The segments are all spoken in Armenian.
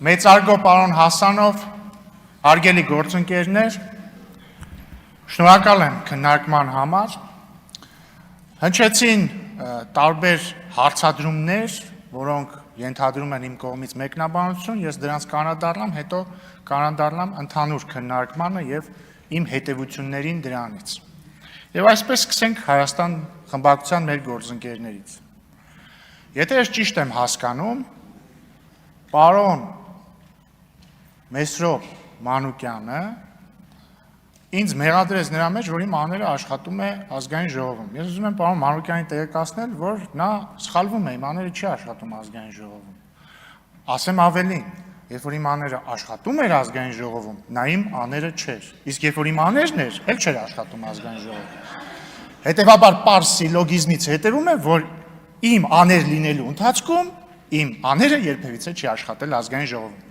Մեծարգո պարոն Հասանով, հարգելի գործընկերներ, շնորհակալ եմ քննարկման համար։ Հնչեցին տարբեր հարցադրումներ, որոնք ենթադրում են իմ կողմից մեկնաբանություն, ես դրանց կանրադառնամ, հետո կանրադառնամ ընդհանուր քննարկմանը եւ իմ հետևություններին դրանից։ Եվ այսպես սկսենք Հայաստան խմբակցության մեր գործընկերներից։ Եթե ես ճիշտ եմ հասկանում, պարոն Մեսրոպ Մանուկյանը ինձ մեղադրեց նրա մեջ, որ իմ աները աշխատում է ազգային ժողովում։ Ես ուզում եմ պարոն Մանուկյանին տեղեկացնել, որ նա սխալվում է, իմ աները չի աշխատում ազգային ժողովում։ Ասեմ ավելին, երբ որ իմ աները աշխատում էր ազգային ժողովում, նա իմ աները չէր։ Իսկ երբ որ իմ աներն էր, էլ չէր աշխատում ազգային ժողովում։ Հետևաբար պարզ սիլոգիզմից հետևում է, որ իմ աներ լինելու ընթացքում իմ աները երբևիցե չի աշխատել ազգային ժողովում։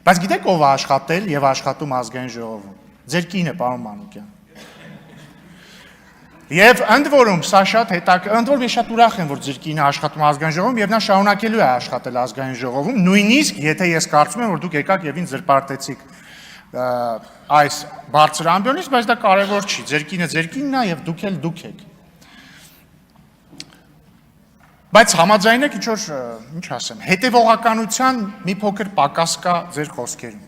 Բայց գիտեք ով է աշխատել եւ աշխատում ազգային ժողովում։ Ձեր կինը, պարոն Մանուկյան։ Եվ ընդ որում սա շատ ընդ որում ես շատ ուրախ եմ, որ ձեր կինը աշխատում ազգային ժողովում եւ նա շարունակելու է աշխատել ազգային ժողովում, նույնիսկ եթե ես կարծում եմ, որ դուք եկաք եւ ինձ զրպարտեցիք այս բարձր ամբիոնից, բայց դա կարեւոր չի։ Ձեր կինն է եւ դուք էլ դուք եք։ Բայց համաձայնեք ինչ ասեմ, հետևողականության մի փոքր պակաս կա ձեր խոսքերում։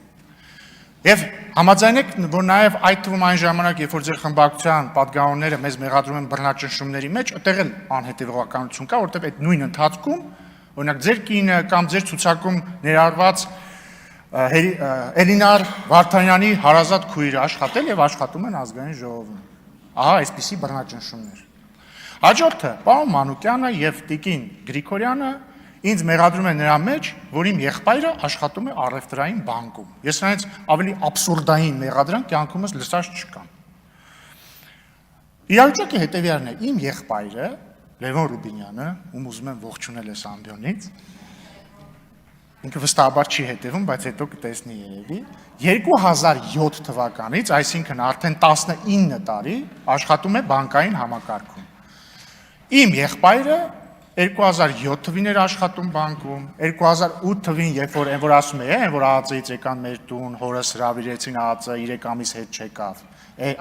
Եվ համաձայնեք, որ նաև այդ թվում այն ժամանակ, երբ որ ձեր խմբակցության պատգամավորները մեզ մեղադրում են բռնաճնշումների մեջ, այդտեղ էլ անհետևողականություն կա, որտեղ այդ նույն ընթացքում, օրինակ ձեր կինը կամ ձեր ցուցակում ներառված Էլինար Վարդանյանի հարազատ քույրը աշխատել եւ աշխատում են ազգային ժողովում։ Ահա այսպիսի բռնաճնշումներ։ Հաջորդը, պարոն Մանուկյանը եւ տիկին Գրիգորյանը ինձ մեղադրում են նրա մեջ, որ իմ եղբայրը աշխատում է առևտրային բանկում։ Ես նրանց ավելի աբսուրդային մեղադրանք կյանքումս լսած չկամ։ Իրավիճակը հետևյալն է, իմ եղբայրը Լևոն Ռուբինյանը, ում ուզում եմ ողջունել այս ամբիոնից, ինքը վստահաբար չի հետևում, բայց հետո կտեսնի երևի, 2007 թվականից, այսինքն արդեն 19 տարի աշխատում է բանկային համակարգում։ Իմ եղբայրը 2007 թվին էր աշխատում բանկում, 2008 թվին, երբ որ ասում է, որ ԱԱԾ-ից եկան մեր տուն, հորս հրավիրեցին ԱԱԾ 3 ամիս հետ չեկավ։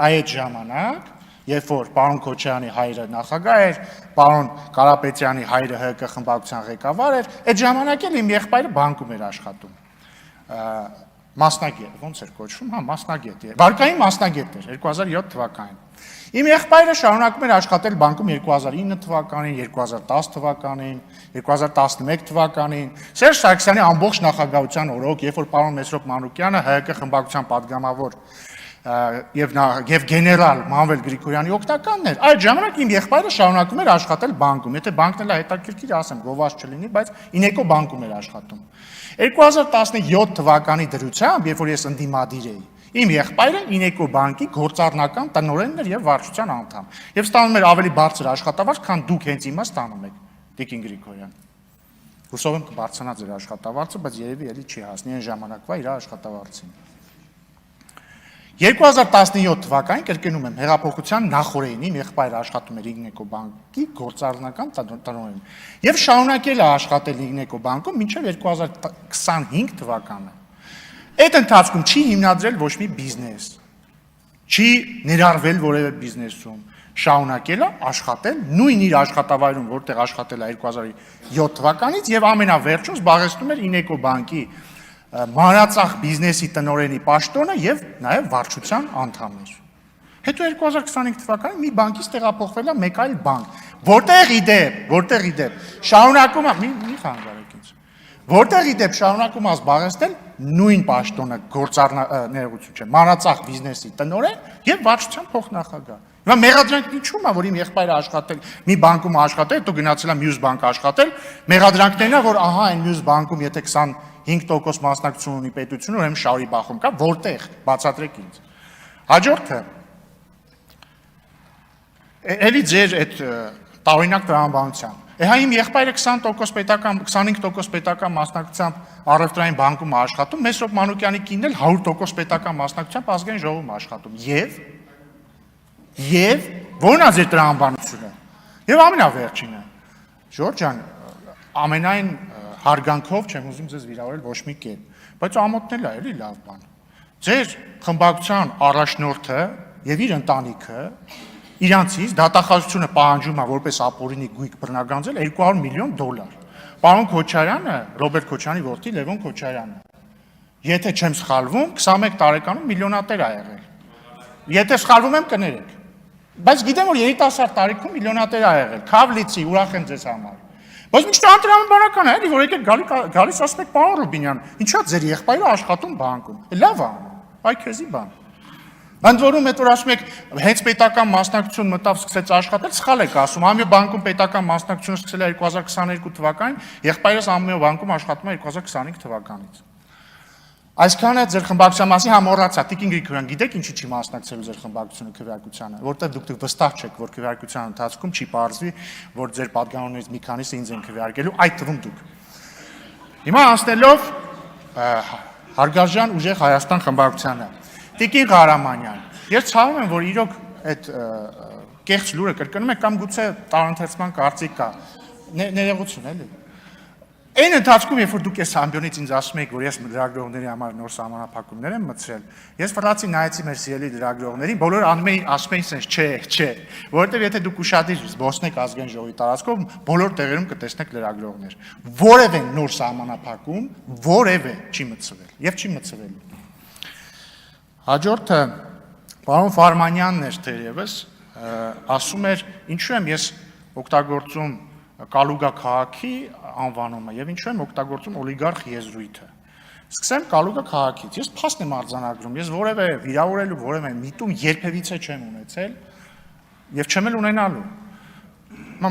Այդ ժամանակ, երբ որ պարոն Քոչարյանի հայրը նախագահ էր, պարոն Կարապետյանի հայրը ՀԿ խմբակցության ղեկավար էր, այդ ժամանակ էլ իմ եղբայրը բանկում էր աշխատում։ Մասնագետ, ոնց էր կոչվում, մասնագետ էր։ Բանկային մասնագետ էր 2007 թվականին։ Իմ եղբայրը շարունակում էր աշխատել բանկում 2009 թվականին, 2010 թվականին, 2011 թվականին։ Սերժ Սարգսյանի ամբողջ նախագահության օրոք, երբ որ պարոն Մեսրոպ Մանուկյանը ՀԿ խմբակցության պատգամավոր եւ գեներալ Մանվել Գրիգորյանի օգնականն էր, այդ ժամանակ իմ եղբայրը շարունակում էր աշխատել բանկում։ Եթե բանկն էլ հետաքրքիր ասեմ, գովազ չլինի, բայց Ինեկո բանկում էր աշխատում։ 2017 թվականի դրությամբ, երբ որ ես ընդդիմադիր էի, իմ եղբայրը Ինեկո բանկի գործառնական տնօրենն էր եւ վարչության անդամ։ Եվ ստանում էր ավելի բարձր աշխատավարձ, քան դուք հենց հիմա ստանում եք, տիկին Գրիգորյան։ Հուսով եմ կբարձրանա ձեր աշխատավարձը, բայց երևի էլի չի հասնի այն ժամանակվա իր աշխատավարձին։ 2017 թվականին, կրկնում եմ, հեղափոխության նախօրեին իմ եղբայրը աշխատում էր Ինեկո բանկի գործառնական տնօրեն եւ շարունակել է աշխատել Ինեկո բանկում մինչեւ 2025 թվականը։ Այդ ընթացքում չի հիմնադրել ոչ մի բիզնես, չի ներառվել որևէ բիզնեսում, շարունակել է աշխատել նույն իր աշխատավայրում, որտեղ աշխատել է 2007 թվականից եւ ամենավերջում զբաղեցնում էր Ինեկո բանկի մանրածախ բիզնեսի տնօրենի պաշտոնը եւ նաեւ վարչության անդամ էր։ Հետո 2025 թվականին մի բանկից տեղափոխվել է մեկ այլ բանկ, որտեղ իդեպ շարունակում է մի խանգարեք ինձ։ Որտեղ իդեպ շարունակում է զբաղեցնել նույն պաշտոնը գործառնություն չէ, մանրածախ բիզնեսի տնօրեն եւ վարչության փոխնախագահ։ Հիմա մեղադրանքն ինչու՞մ է, որ իմ եղբայրը աշխատել, մի բանկում աշխատել, հետո գնացել է մյուս բանկ աշխատել, մեղադրանքներն է, որ ահա այն մյուս բանկում եթե 25% մասնակցություն ունի պետությունը, ուրեմն շարի բախում կա, որտեղ բացատրեք ինձ։ Հաջորդը էլի ձեր այդ տարօրինակ տրամաբանությամբ Հա իմ եղբայրը 25% պետական մասնակցությամբ առևտրային բանկում է աշխատում, Մեսրոպ Մանուկյանի կինն էլ 100% պետական մասնակցությամբ ազգային ժողովում է աշխատում։ Եվ ո՞րն է ձեր տրամաբանությունը։ Եվ ամենավերջինը, Ժորժ ջան, ամենայն հարգանքով չեմ ուզում ձեզ վիրավորել ոչ մի կերպ, բայց ամոթնել է էլի լավ բան։ Ձեր խմբակցության առաջնորդը եւ իր ընտանիքը իրանցից դատախազությունը պահանջում է որպես ապօրինի գույք բռնագանձել $200 միլիոն։ Պարոն Քոչարյանը, Ռոբերտ Քոչարյանի որդի Լևոն Քոչարյանը, եթե չեմ սխալվում, 21 տարեկանում միլիոնատեր ա եղել։ Եթե սխալվում եմ, կներեք։ Բայց գիտեմ, որ երիտասարդ տարիքում միլիոնատեր ա եղել։ Քավլիցի, ուրախ եմ ձեզ համար։ Բայց միշտ անդրամաբանական է, էլի որ եկեք գալիս ասում եք պարոն Ռուբինյան, ինչա ձեր եղբայրը աշխատում բանկում։ Լավ է, այ քեզի բան։ Ընդ որում այդ որ ասում եք հենց պետական մասնակցություն մտավ սկսեց աշխատել, սխալ եք ասում, Ամիո բանկում պետական մասնակցությունը սկսել է 2022 թվականին, եղբայրս Ամիո բանկում աշխատում է 2025 թվականից։ Այսքանը ձեր խմբակցության մասին համոռացա, Տիկին Գրիգորյան, գիտեք ինչի չի մասնակցելու ձեր խմբակցությունը քվեարկությանը, որտեղ դուք վստահ չեք, որ քվեարկության ընթացքում չի պարզվի, որ ձեր պատգամավորներից մի քանիսը ինձ են քվեարկելու, այդ թվում դուք։ Հիմա անցնելով Հարգարժան ուժեղ Հայաստան խմբակցությանը։ Տիկին Ղարամանյան, ես ցավում եմ, որ իրոք այդ կեղծ լուրը կրկնում եք կամ գուցե տարընթերցման կարծիք կա, ներողություն էլի։ Այն ընթացքում, երբ որ դուք այս ամբիոնից ինձ ասում եք, որ ես լրագրողների համար նոր սահմանափակումներ եմ մտցրել, ես ֆրանսի նայեցի մեր սիրելի լրագրողներին, բոլորը ասում էին sense չէ, որովհետև եթե դուք ուշադիր զբոսնեք ազգային ժողովի տարածքով, բոլոր տեղերում կտեսնեք լրագրողներ։ Որևէ նոր սահմանափակում, որևէ չի մտցվել եւ չի մտցվելու։ Հաջորդը պարոն Ֆարմանյանն էր թերևս, ասում էր, ինչու եմ ես օգտագործում Կալուգա քաղաքի անվանումը եւ ինչու եմ օգտագործում օլիգարխ եզրույթը։ Սկսեմ Կալուգա քաղաքից։ Ես փաստ եմ արձանագրում, ես որևէ վիրավորելու, որևէ միտում երբևիցե չեմ ունեցել եւ չեմ էլ ունենալու։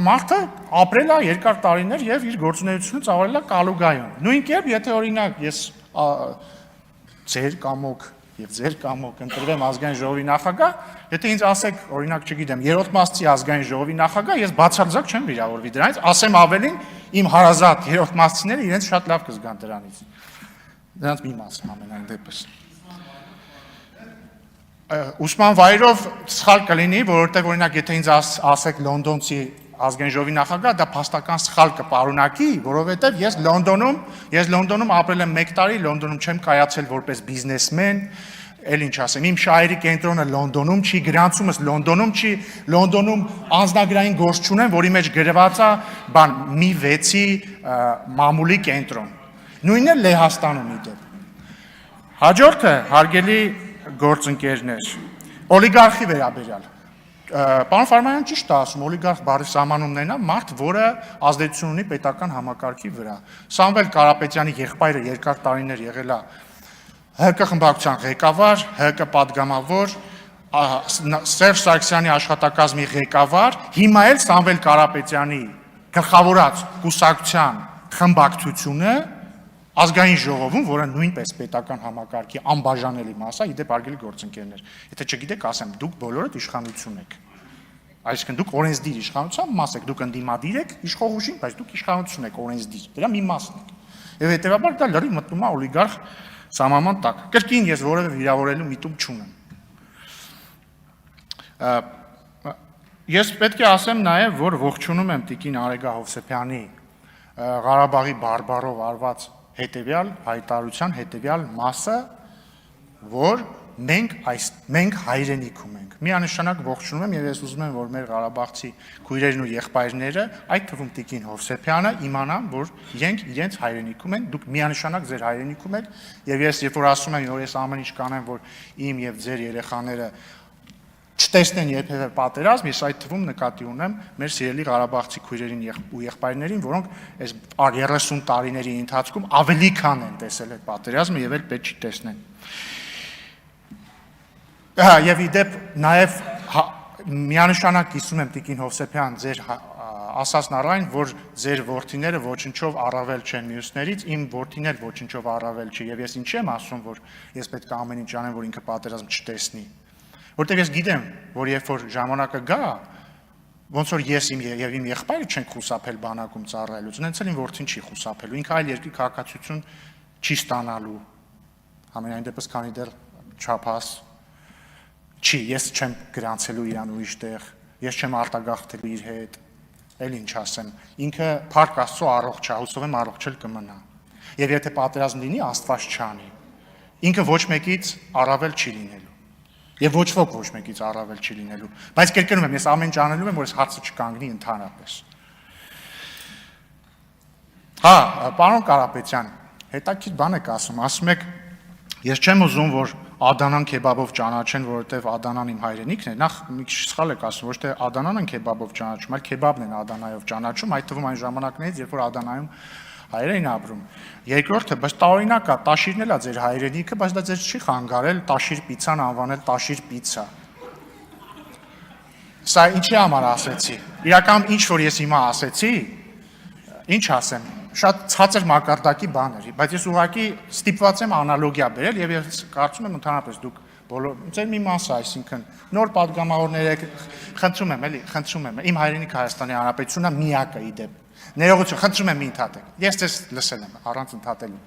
Մարդը ապրել է երկար տարիներ եւ իր գործունեությունը ծավալել է Կալուգայում։ Նույն կերպ, եթե օրինակ ես ձեր կամոք եւ ձեր կամոք ընտրվեմ ազգային ժողովի նախագահ, եթե ինձ ասեք, օրինակ, չգիտեմ, երրորդ մասցի ազգային ժողովի նախագահ, ես բացարձակ չեմ վիրավորվի դրանից, ասեմ ավելին, իմ հարազատ երրորդ մասցիները իրենց շատ լավ կզգան դրանից։ Դրանց մի մասը ամենայն դեպս։ Ուսման վայրով սխալ կլինի, որովհետեւ օրինակ, եթե ինձ ասեք Լոնդոնցի ազգային ժողովի նախագահ, դա փաստական սխալ կպարունակի, որովհետև ես Լոնդոնում ապրել եմ 1 տարի, Լոնդոնում չեմ կայացել որպես բիզնեսմեն, էլ ինչ ասեմ, իմ շահերի կենտրոնը Լոնդոնում չի, գրանցումս Լոնդոնում չի, Լոնդոնում անձնագրային գործ չունեմ, որի մեջ գրված է բան մի 6-ի մամուլի կենտրոն։ Նույնն է Լեհաստանում իդեպ։ Հաջորդը հարգելի գործընկերներ, օլիգարխի վերաբերյալ։ Պարոն Ֆարմանյան ճիշտ է ասում, օլիգարխ բառի սահմանումներն է մարդ, որը ազդեցություն ունի պետական համակարգի վրա։ Սամվել Կարապետյանի եղբայրը երկար տարիներ եղել է ՀԿ խմբակցության ղեկավար, ՀԿ падգամավոր, Սերժ Սարգսյանի աշխատակազմի ղեկավար, հիմա էլ Սամվել Կարապետյանի գլխավորած կուսակցության խմբակցությունը ազգային ժողովում, որը նույնպես պետական համակարգի անբաժանելի մաս է, իդեպ հարգելի գործընկերներ, եթե չգիտեք, ասեմ, դուք բոլորդ իշխանություն եք։ Այսինքն դուք օրենսդիր իշխանության մաս եք, դուք ընդդիմադիր եք իշխողուժին, բայց դուք իշխանություն եք օրենսդիր, դրա մի մասն եք։ Եվ հետեւաբար դա լրիվ մտնում է օլիգարխ սահմանման տակ։ Կրկին ես որևէ վիրավորելու միտում չունեմ։ Ես պետք է ասեմ նաև, որ ողջունում եմ Տիկին Արեգա Հովսեփյանի Ղարաբաղի բարբառով արված հետևյալ հայտարարության հետևյալ մասը, որ մենք հայրենիքում ենք։ Միանշանակ ողջունում եմ եւ ես ուզում եմ, որ մեր Ղարաբաղցի քույրերն ու եղբայրները, այդ թվում Տիկին Հովսեփյանը, իմանան, որ իրենք իրենց հայրենիքում են, դուք միանշանակ ձեր հայրենիքում եք, եւ ես երբ որ ասում եմ, որ ես ամեն ինչ կանեմ, որ իմ եւ ձեր երեխաները չտեսնեն երբևէ պատերազմ, ես այդ թվում նկատի ունեմ մեր սիրելի Ղարաբաղցի քույրերին ու եղբայրներին, որոնք այս 30 տարիների ընթացքում ավելի քան են տեսել այդ պատերազմը եւ էլ պետք չի տեսնեն։ Եվ իդեպ նաև միանշանակ կիսում եմ Տիկին Հովսեփյան ձեր ասածն առայն, որ ձեր որդիները ոչնչով առավել չեն մյուսներից, իմ որդին էլ ոչնչով առավել չի, եւ ես ինչի եմ ասում, որ ես պետք է ամեն ինչ անեմ, որ ինքը պատերազմ չտեսնի։ Որտեղ ես գիտեմ, որ երբ որ ժամանակը գա, ոնց որ ես եւ իմ եղբայրը չենք խուսափել բանակում ծառայելուց, նենց էլ իմ որդին չի խուսափելու, ինքը այլ երկրի քաղաքացիություն չի ստանալու։ Համենայն դեպս քանի դեռ չափահաս չի, ես չեմ գրանցելու իրան ուրիշ տեղ, ես չեմ արտագաղթելու իր հետ, էլ ինչ ասեմ, ինքը Փառք Աստծո առողջ է, հուսով եմ առողջ էլ կմնա։ Եվ եթե պատերազմ լինի, Աստված չանի։ Ինքը ոչ մեկից առավել չի լինելու։ Եվ ոչ ոք ոչ մեկից առավել չի լինելու։ Բայց կրկնում եմ, ես ամեն ինչ անելու եմ, որ այս հարցը չկանգնի ընդհանրապես։ Հա, պարոն Կարապետյան, հետաքրքիր բան եք ասում եք, ես չեմ ուզում, որ Ադանան քեբաբով ճանաչեն, որովհետև Ադանան իմ հայրենիքն է, նախ մի քիչ սխալ եք ասում, ոչ թե Ադանան են քեբաբով ճանաչում, այլ քեբաբն են Ադանայով ճանաչում, այդ թվում այն ժամանակներից, երբ որ Ադանայում հայեր էին ապրում։ Երկրորդը, բայց տարօրինակ է, Տաշիրն էլ է ձեր հայրենիքը, բայց դա ձեզ չի խանգարել Տաշիր պիցան անվանել Տաշիր պիցա։ Սա ինչի համար ասեցի։ Իրականում ինչ որ ես հիմա ասեցի, ինչ ասեմ, շատ ցածր մակարդակի բան էր, բայց ես ուղղակի ստիպված եմ անալոգիա բերել եւ ես կարծում եմ ընդհանրապես դուք բոլոր ձեր մի մասը, այսինքն նոր падգամավորներ եք, խնդրում եմ, իմ հայրենիք Հայաստանի Հանրապետությունն է միակը իդեպ։ Ներողություն, խնդրում եմ մի ընդհատեք։ Ես ձեզ լսել եմ առանց ընդհատելու։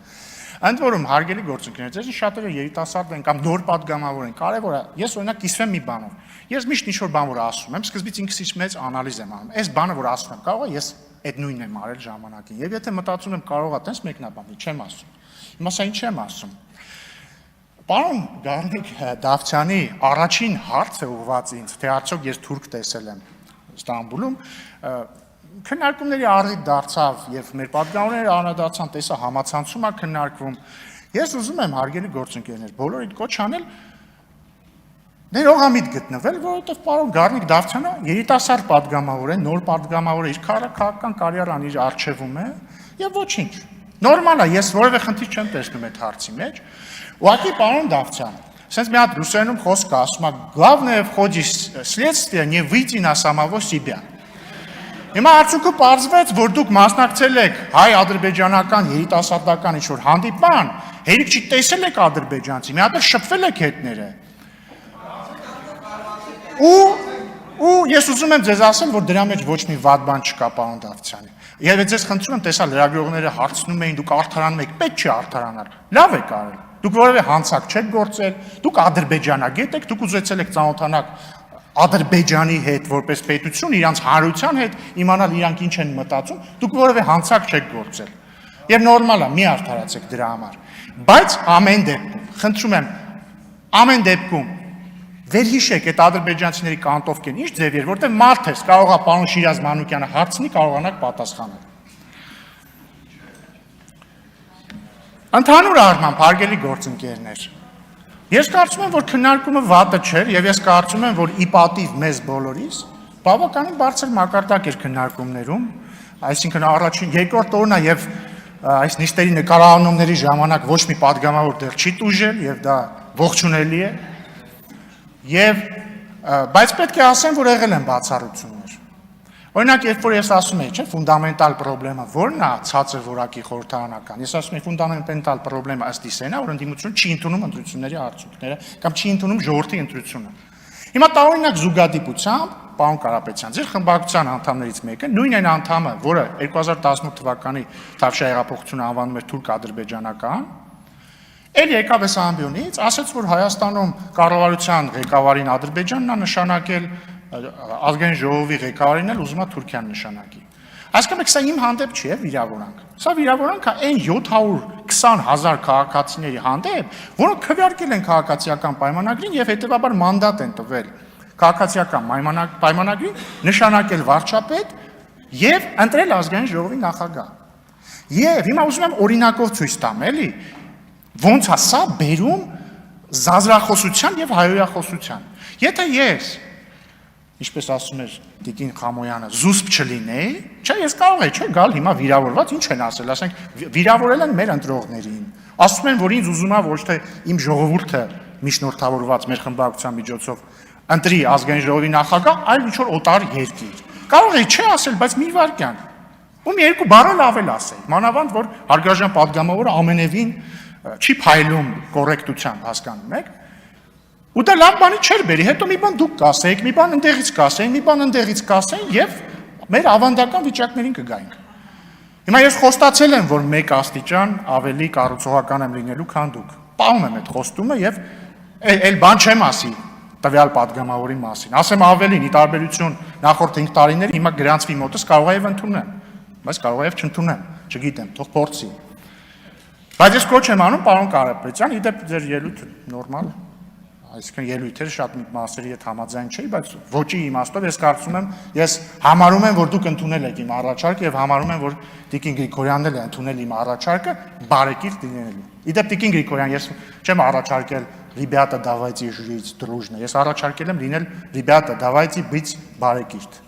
Ընդ որում հարգելի գործընկերներ, ձեզ շատերը երիտասարդ են կամ նոր падգամավոր են, կարևոր է, ես օրինակ կիսվեմ մի բանով։ Ես միշտ ինչ-որ բան որ ասում եմ, սկզբից ինքս մեծ անալիզ եմ անում։ Այս բանը որ ասում եմ, կարող է ես այդ նույնն եմ արել ժամանակին։ Եվ եթե մտածում եմ կարող է տես մեկնաբանել, չեմ ասում։ Հիմա սա ինչ եմ ասում։ Պարոն Գառնիկ Դավթյանի առաջին հարցը ուղղված ինձ, թե արդյոք ես թուրք տեսել եմ Ստամբուլում, քննարկումների առիթ դարձավ եւ մեր պատգամավորները անդրադարձան, տեսա համացանցում է քննարկվում։ Ես ուզում եմ հարգելի գործընկերներ, բոլորիդ կոչ անել ներողամիտ գտնվել, որովհետեւ պարոն Գառնիկ Դավթյանը երիտասարդ պատգամավոր է, նոր պատգամավոր է, իր քաղաքական կարիերան իր արժևում է եւ ոչինչ։ Նորմալ է, ես որևէ խնդիր չեմ տեսնում այդ հարցի մեջ։ Ուղղակի պարոն Դավթյան, sense մի հատ ռուսերենում խոսք ասում է, главное в ходе следствия не выйти на самого себя։ Հիմա արդյունքը պարզվեց, որ դուք մասնակցել եք հայ-ադրբեջանական երիտասարդական ինչ-որ հանդիպման, հերիք չի տեսել եք ադրբեջանցի, մի հատ էլ շփվել եք հետները։ Ու ես ուզում եմ ձեզ ասել, որ դրա մեջ ոչ մի վատ բան չկա, պարոն Դավթյանի։ Եվ ձեզ խնդրում եմ, տեսա լրագրողները հարցնում էին, դուք արդարանում եք, պետք չի արդարանալ։ Լավ եք արել։ Դուք որևէ հանցակ չեք գործել, դուք ադրբեջանագետ եք, դուք ուզեցել եք ծանոթանալ Ադրբեջանի հետ որպես պետություն, իրանց հանրության հետ, իմանալ իրանք ինչ են մտածում, դուք որևէ հանցակ չեք գործել։ Եվ նորմալ է, մի արդարացեք դրա համար։ Բայց ամեն դեպքում, խնդրում եմ, ամեն դեպքում վերհիշեք այդ ադրբեջանցիների կանտովքեն ինչ ձև էր, որտեղ մարդ ես, կարող է պարոն Շիրազ Մանուկյանը հարցնի, կարողանաք պատասխանել։ Ընդհանուր առմամբ, հարգելի գործընկերներ, ես կարծում եմ, որ քննարկումը վատը չէր, եւ ես կարծում եմ, որ ի պատիվ մեզ բոլորիս բավականին բարձր մակարդակ էր քննարկումներում, այսինքն առաջին, երկրորդ օրն է եւ այս նիստերի նկարահանումների ժամանակ ոչ մի падգամավոր դեռ չի տուժել եւ դա ողջունելի է։ Եվ բայց պետք է ասեմ, որ եղել են բացառություններ։ Օրինակ, երբ որ ես ասում եի, չէ, ֆունդամենտալ խնդիրը ո՞րն է ցածր որակի խորհրդարանական։ Ես ասում եմ, ֆունդամենտալ խնդիրը ըստ իսենա, որ ընդդիմությունը չի ընդունում ընտրությունների արդյունքները կամ չի ընդունում ժողովրդի ընտրությունը։ Հիմա տարօրինակ զուգադիպությամբ, պարոն Կարապետյան, ձեր խմբակցության անդամներից մեկը, նույն այն անդամը, որը 2018 թվականի Թավշյա հեղափոխությունը անվանում էր թուրք-ադրբեջանական, էլ եկավ այս ամբիոնից, ասաց, որ Հայաստանում կառավարության ղեկավարին Ադրբեջանն է նշանակել, ազգային ժողովի ղեկավարին էլ ուզում է Թուրքիան նշանակի։ Այսինքն սա իմ հանդեպ չի, վիրավորանք։ Սա վիրավորանք է այն 720,000 քաղաքացիների հանդեպ, որոնք քվեարկել են քաղաքացիական պայմանագրին եւ հետեւաբար մանդատ են տվել քաղաքացիական պայմանագրին նշանակել վարչապետ եւ ընտրել ազգային ժողովի նախագահ։ Եվ հիմա ուզում եմ օրինակով ցույց տամ, էլի, ոնց է սա բերում զազրախոսության եւ հայոյախոսության։ Եթե ես, ինչպես ասում էր Տիկին Խամոյանը, զուսպ չլինեի, չէ, ես կարող եի, չէ, գալ հիմա վիրավորված, ինչ են ասել, ասենք, վիրավորել են մեր ընտրողներին։ Ասում են, որ ինձ ուզում է ոչ թե իմ ժողովուրդը միջնորդավորված մեր խմբակցության միջոցով ընտրի ազգային ժողովի նախագահ, այլ ինչ որ օտար երկիր։ Կարող էի, չէ, ասել, բայց մի վարքյան։ Ու մի երկու բառ էլ ավել ասել։ Մանավանդ որ հարգարժան падգամավորը ամենևին չի փայլում կոռեկտությամբ, հասկանում եք։ Ու դա լավ բանի չէր բերի, հետո մի բան դուք կասեք, մի բան ընդեղից կասեն, մի բան ընդեղից կասեն եւ մեր ավանդական վիճակներին կգայինք։ Հիմա ես խոստացել եմ, որ 1 աստիճան ավելի կառուցողական եմ լինելու, քան դուք։ Պահում եմ այդ խոստումը եւ այլ բան չեմ ասի տվյալ падգամավորի մասին։ Ասեմ ավելին, ի տարբերություն նախորդ 5 տարիների, հիմա գրանցվի մոտս կարող է եւ ընդունեմ, բայց կարող է եւ չընդունեմ, չգիտեմ, թող փորձի։ Բայց ես կոչ եմ անում պարոն Կարապետյան, իդեպ ձեր ելույթը նորմալ է, այսինքն ելույթերը շատ մասերի հետ համաձայն չէի, բայց ոչի իմաստով ես կարծում եմ, ես համարում եմ, որ դուք ընդունել եք իմ առաջարկը եւ համարում եմ, որ Տիկին Գրիգորյանն էլ է ընդունել իմ առաջարկը բարեկիրթ լինելու։ Իդեպ Տիկին Գրիգորյան, ես չեմ առաջարկել «Ребята, давайте жить дружно», ես առաջարկել եմ լինել «Ребята, давайте быть բարեկիրթ»։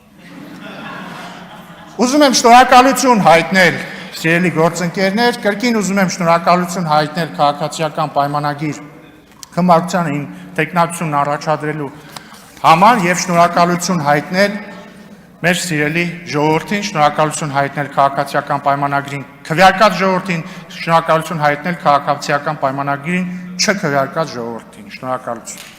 Ուզում եմ շնորհակալություն հայտնել սիրելի գործընկերներ, կրկին ուզում եմ շնորհակալություն հայտնել քաղաքացիական պայմանագիր խմբակցությանը իմ տեխնակցությունն առաջադրելու համար եւ շնորհակալություն հայտնել մեր սիրելի ժողովրդին, շնորհակալություն հայտնել քաղաքացիական պայմանագրին քվեարկած ժողովրդին, շնորհակալություն հայտնել քաղաքացիական պայմանագրին չքվեարկած ժողովրդին։ Շնորհակալություն։